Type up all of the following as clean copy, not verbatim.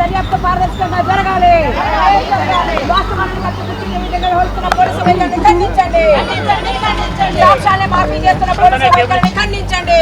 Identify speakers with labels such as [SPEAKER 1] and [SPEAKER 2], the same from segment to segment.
[SPEAKER 1] దర్యాప్తు పారదర్శకంగా జరగాలి. వాస్తవాలను కట్టుదిట్టిన విధంగా వ్యవహరిస్తున్న పోలీసు వైఖరిని ఖండించండి. సాక్ష్యాన్ని మార్పిడి చేస్తున్న పోలీసు వైఖరిని ఖండించండి.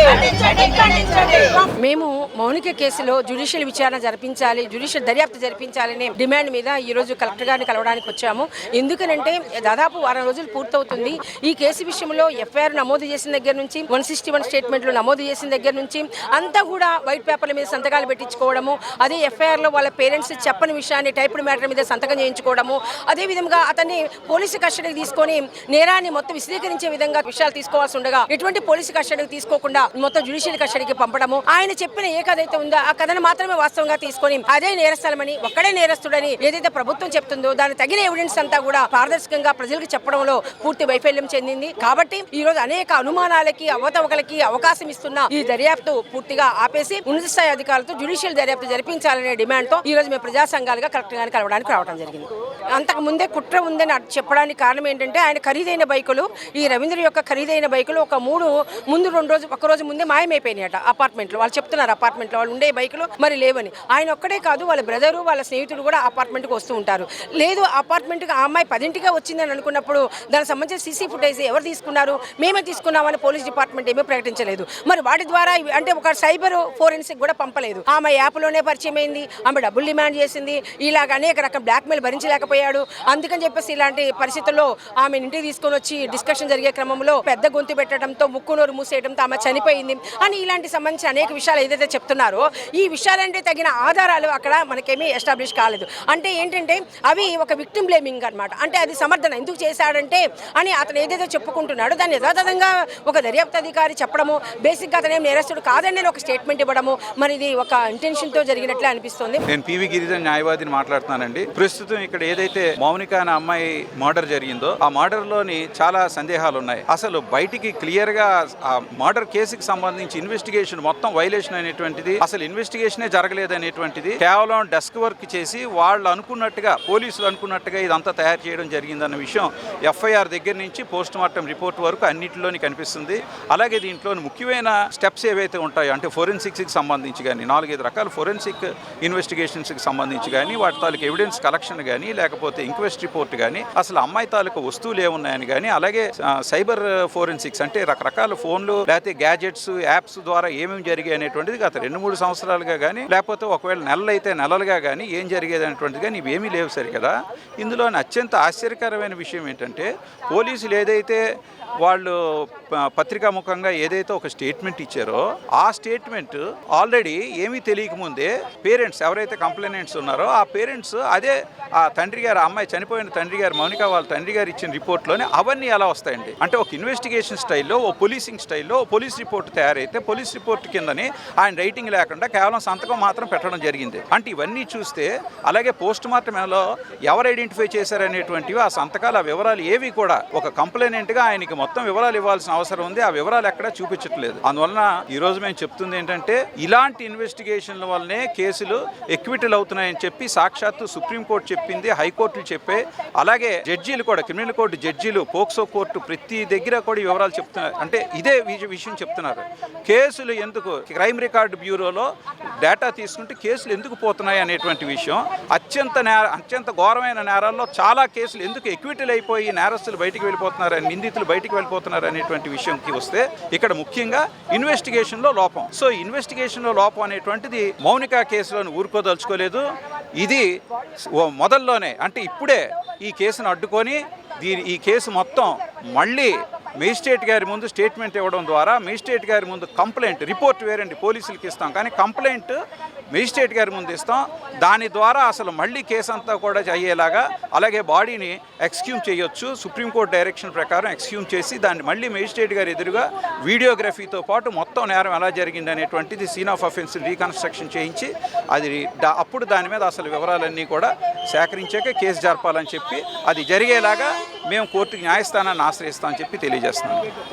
[SPEAKER 1] మేము మౌనిక కేసులో జ్యుడిషియల్ విచారణ జరిపించాలి, జ్యుడిషియల్ దర్యాప్తు జరిపించాలనే డిమాండ్ మీద ఈ రోజు కలెక్టర్ గారిని కలవడానికి వచ్చాము. ఎందుకనంటే దాదాపు వారం రోజులు పూర్తవుతుంది. ఈ కేసు విషయంలో ఎఫ్ఐఆర్ నమోదు చేసిన దగ్గర నుంచి 161 స్టేట్మెంట్లు నమోదు చేసిన దగ్గర నుంచి అంతా కూడా వైట్ పేపర్ల మీద సంతకాలు పెట్టించుకోవడము, అదే ఎఫ్ఐఆర్లో వాళ్ళ పేరెంట్స్ చెప్పని విషయాన్ని టైప్డ్ మ్యాటర్ మీద సంతకం చేయించుకోవడము, అదేవిధంగా అతన్ని పోలీసు కస్టడీకి తీసుకొని నేరాన్ని మొత్తం విశదీకరించే విధంగా విషయాలు తీసుకోవాల్సి ఉండగా ఎటువంటి పోలీసు కస్టడీకి తీసుకోకుండా మొత్తం జ్యుడిషియల్ కస్టడీకి పంపడము, ఆయన చెప్పిన ఏ కథ అయితే ఉందో ఆ కథను మాత్రమే వాస్తవంగా తీసుకొని అదే నేరస్థలమని ఒక్కడే నేరస్తుడని ఏదైతే ప్రభుత్వం చెప్తుందో దాని తగిన ఎవిడెన్స్ అంతా కూడా పారదర్శకంగా ప్రజలకు చెప్పడంలో పూర్తి వైఫల్యం చెందింది. కాబట్టి ఈ రోజు అనేక అనుమానాలకి అవతవకలకి అవకాశం ఇస్తున్న ఈ దర్యాప్తు పూర్తిగా ఆపేసి ఉన్నత స్థాయి అధికారులతో జ్యుడిషియల్ దర్యాప్తు జరిపించాలనే డిమాండ్ తో ఈ రోజు మేము ప్రజా సంఘాలుగా కలెక్టర్ గారిని కలవడానికి రావడం జరిగింది. అంతకు ముందే కుట్ర ఉందని చెప్పడానికి కారణం ఏంటంటే ఆయన ఖరీదైన బైకులు, ఈ రవీంద్ర యొక్క ఖరీదైన బైకులు ఒక ఒక రోజు ముందే మాయమైపోయినాయట అపార్ట్మెంట్లో. వాళ్ళు చెప్తున్నారు అపార్ట్మెంట్లో వాళ్ళు ఉండే బైకులు మరి లేవని. ఆయన ఒక్కడే కాదు, వాళ్ళ బ్రదరు వాళ్ళ స్నేహితుడు కూడా అపార్ట్మెంట్కి వస్తూ ఉంటారు. లేదు అపార్ట్మెంట్కి ఆ అమ్మాయి 10ంటికే వచ్చిందని అనుకున్నప్పుడు దానికి సంబంధించిన సీసీ ఫుటేజ్ ఎవరు తీసుకున్నారు, మేమే తీసుకున్నామని పోలీస్ డిపార్ట్మెంట్ ఏమీ ప్రకటించలేదు. మరి వాటి ద్వారా అంటే ఒక సైబర్ ఫోరెన్సిక్ కూడా పంపలేదు. ఆమె యాప్లోనే పరిచయం అయింది, ఆమె డబ్బులు డిమాండ్ చేసింది, ఇలాగ అనేక రకం బ్లాక్మెయిల్ భరించలేకపోయాడు. అందుకని చెప్పేసి ఇలాంటి పరిస్థితుల్లో ఆమె ఇంటికి తీసుకొని వచ్చి డిస్కషన్ జరిగే క్రమంలో పెద్ద గొంతు పెట్టడంతో ముక్కునోరు మూసేయడంతో ఆమె చనిపోయింది అని ఇలాంటి సంబంధించిన అనేక విషయాలు ఏదైతే చెప్తున్నారో ఈ విషయాలంటే తగిన ఆధారాలు అక్కడ మనకేమీ ఎస్టాబ్లిష్ కాలేదు. అంటే ఏంటంటే అవి ఒక విక్టిమ్ బ్లేమింగ్ అనమాట. అంటే అది సమర్థన ఎందుకు చేశాడంటే అని అతను ఏదైతే చెప్పుకుంటున్నాడో దాన్ని యథాతథంగా ఒక దర్యాప్తు అధికారి చెప్పడము, బేసిక్గా అతనేం నేరస్తుడు కాదని నేను ఒక స్టేట్మెంట్ ఇవ్వడము మరి ఇది ఒక ఇంటెన్షన్తో జరిగినట్లే అనిపిస్తుంది.
[SPEAKER 2] నేను పివి గిరిజన్ న్యాయవాదిని మాట్లాడుతున్నానండి. ప్రస్తుతం ఇక్కడ ఏదైతే మౌనిక అనే అమ్మాయి మర్డర్ జరిగిందో ఆ మర్డర్ లోని చాలా సందేహాలు ఉన్నాయి. అసలు బయటికి క్లియర్ గా ఆ మర్డర్ కేసుకి సంబంధించి ఇన్వెస్టిగేషన్ మొత్తం వైలేషన్ అనేటువంటిది, అసలు ఇన్వెస్టిగేషనే జరగలేదు అనేటువంటిది, కేవలం డెస్క్ వర్క్ చేసి వాళ్ళు అనుకున్నట్టుగా పోలీసులు అనుకున్నట్టుగా ఇదంతా తయారు చేయడం జరిగిందన్న విషయం ఎఫ్ఐఆర్ దగ్గర నుంచి పోస్ట్ మార్టం రిపోర్ట్ వరకు అన్నింటిలోని కనిపిస్తుంది. అలాగే దీంట్లో ముఖ్యమైన స్టెప్స్ ఏవైతే ఉంటాయో అంటే ఫోరెన్సిక్స్కి సంబంధించి కానీ 4-5 రకాల ఫోరెన్సిక్ ఇన్వెస్టిగేషన్స్కి సంబంధించి కానీ వాటి తాలూకు ఎవిడెన్స్ కలెక్షన్ కానీ లేకపోతే ఇంక్వెస్ట్ రిపోర్ట్ కానీ అసలు అమ్మాయి తాలూకు వస్తువులు ఏమున్నాయని కానీ అలాగే సైబర్ ఫోరెన్సిక్స్ అంటే రకరకాల ఫోన్లు లేకపోతే గ్యాజెట్స్ యాప్స్ ద్వారా ఏమేమి జరిగాయి అనేటువంటిది గత 2-3 సంవత్సరాలుగా కానీ లేకపోతే ఒకవేళ నెలలైతే నెలలుగా కానీ ఏం జరిగేది అనేటువంటిది కానీ ఇవేమీ లేవు సరి కదా. ఇందులో అత్యంత ఆశ్చర్యకరమైన విషయం ఏంటంటే పోలీసులు ఏదైతే వాళ్ళు పత్రికాముఖంగా ఏదైతే ఒక స్టేట్మెంట్ ఇచ్చారో ఆ స్టేట్మెంట్ ఆల్రెడీ ఏమీ తెలియకముందే పేరెంట్స్ ఎవరైతే కంప్లైనెంట్స్ ఉన్నారో ఆ పేరెంట్స్ అదే ఆ తండ్రి గారు అమ్మాయి చనిపోయిన తండ్రి గారు మౌనిక వాళ్ళ తండ్రి గారు ఇచ్చిన రిపోర్ట్లోనే అవన్నీ ఎలా వస్తాయండి. అంటే ఒక ఇన్వెస్టిగేషన్ స్టైల్లో ఓ పోలీసింగ్ స్టైల్లో పోలీస్ రిపోర్ట్ తయారైతే పోలీస్ రిపోర్ట్ కిందని ఆయన రైటింగ్ లేకుండా కేవలం సంతకం మాత్రం పెట్టడం జరిగింది. అంటే ఇవన్నీ చూస్తే అలాగే పోస్ట్ మార్టంలో ఎవరు ఐడెంటిఫై చేశారనేటువంటివి ఆ సంతకాలు ఆ వివరాలు ఏవి కూడా ఒక కంప్లైనెంట్గా ఆయనకి మొత్తం వివరాలు ఇవ్వాల్సిన అవసరం ఉంది. ఆ వివరాలు ఎక్కడా చూపించట్లేదు. అందువలన ఈ రోజు మేము చెప్తుంది ఏంటంటే ఇలాంటి ఇన్వెస్టిగేషన్ల వల్లనే కేసులు ఎక్విటల్ అవుతున్నాయని చెప్పి సాక్షాత్తు సుప్రీంకోర్టు చెప్పింది, హైకోర్టులు చెప్పే, అలాగే జడ్జీలు కూడా క్రిమినల్ కోర్టు జడ్జీలు, పోక్సో కోర్టు ప్రతి దగ్గర కూడా ఈ వివరాలు చెప్తున్నారు. అంటే ఇదే విషయం చెప్తున్నారు. కేసులు ఎందుకు క్రైమ్ రికార్డు బ్యూరోలో డేటా తీసుకుంటే కేసులు ఎందుకు పోతున్నాయి అనేటువంటి విషయం, అత్యంత ఘోరమైన నేరాల్లో చాలా కేసులు ఎందుకు ఎక్విటల్ అయిపోయి నేరస్తులు బయటికి వెళ్ళిపోతున్నారు, నిందితులు బయటికి వెళ్ళిపోతున్నారు అనేటువంటి విషయంకి వస్తే ఇక్కడ ముఖ్యంగా ఇన్వెస్టిగేషన్లో లోపం. సో ఇన్వెస్టిగేషన్లో లోపం అనేటువంటిది మౌనిక కేసులోని ఊరుకోదలుచుకోలేదు. ఇది మొదల్లోనే అంటే ఇప్పుడే ఈ కేసును అడ్డుకొని ఈ కేసు మొత్తం మళ్ళీ మేజిస్ట్రేట్ గారి ముందు స్టేట్మెంట్ ఇవ్వడం ద్వారా మేజిస్ట్రేట్ గారి ముందు కంప్లైంట్ రిపోర్ట్ వేరండి పోలీసులకి ఇస్తాం కానీ కంప్లైంట్ మేజిస్ట్రేట్ గారి ముందు ఇస్తాం. దాని ద్వారా అసలు మళ్ళీ కేసు అంతా కూడా అయ్యేలాగా అలాగే బాడీని ఎక్స్క్యూమ్ చేయొచ్చు. సుప్రీంకోర్టు డైరెక్షన్ ప్రకారం ఎక్స్క్యూమ్ చేసి దాన్ని మళ్ళీ మేజిస్ట్రేట్ గారి ఎదురుగా వీడియోగ్రఫీతో పాటు మొత్తం నేరం ఎలా జరిగింది అనేటువంటిది సీన్ ఆఫ్ అఫెన్స్ రీకన్స్ట్రక్షన్ చేయించి అది అప్పుడు దాని మీద అసలు వివరాలన్నీ కూడా సేకరించాక కేసు జరపాలని చెప్పి అది జరిగేలాగా మేము కోర్టుకి న్యాయస్థానాన్ని ఆశ్రయిస్తామని చెప్పి తెలియజేస్తున్నాం.